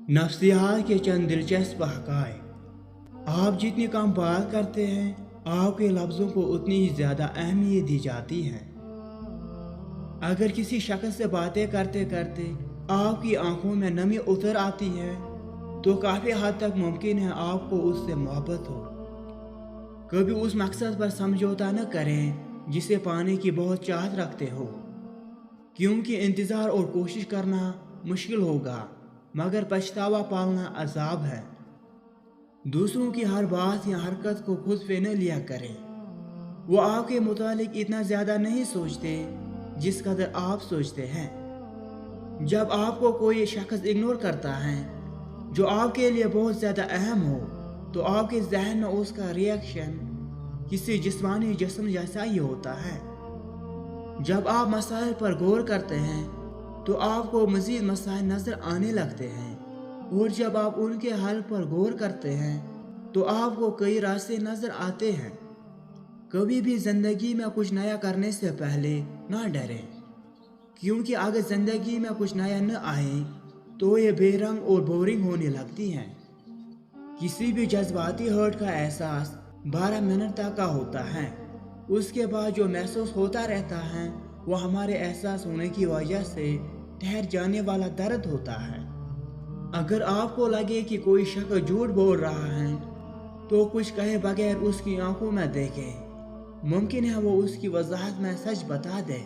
नफ्सियात के चंद दिलचस्प हक़ाइक़। आप जितनी कम बात करते हैं, आपके लफ्ज़ों को उतनी ही ज़्यादा अहमियत दी जाती है। अगर किसी शख्स से बातें करते करते आपकी आंखों में नमी उतर आती है, तो काफ़ी हद तक मुमकिन है आपको उससे मोहब्बत हो। कभी उस मकसद पर समझौता न करें जिसे पाने की बहुत चाहत रखते हो, क्योंकि इंतज़ार और कोशिश करना मुश्किल होगा, मगर पछतावा पालना अजाब है। दूसरों की हर बात या हरकत को खुद पे न लिया करें। वो आपके मुतालिक इतना ज़्यादा नहीं सोचते जिस कदर आप सोचते हैं। जब आपको कोई शख्स इग्नोर करता है जो आपके लिए बहुत ज़्यादा अहम हो, तो आपके जहन में उसका रिएक्शन किसी जिस्मानी जिस्म जैसा ही होता है। जब आप मसाइल पर गौर करते हैं तो आपको मज़ीद मसाइल नज़र आने लगते हैं, और जब आप उनके हल पर गौर करते हैं तो आपको कई रास्ते नज़र आते हैं। कभी भी ज़िंदगी में कुछ नया करने से पहले ना डरें, क्योंकि अगर ज़िंदगी में कुछ नया न आए तो ये बेरंग और बोरिंग होने लगती हैं। किसी भी जज्बाती हर्ट का एहसास 12 मिनट तक का होता है। उसके बाद जो महसूस होता रहता है वो हमारे एहसास होने की वजह से ठहर जाने वाला दर्द होता है। अगर आपको लगे कि कोई शख्स झूठ बोल रहा है, तो कुछ कहे बगैर उसकी आंखों में देखें। मुमकिन है वो उसकी वजाहत में सच बता दे।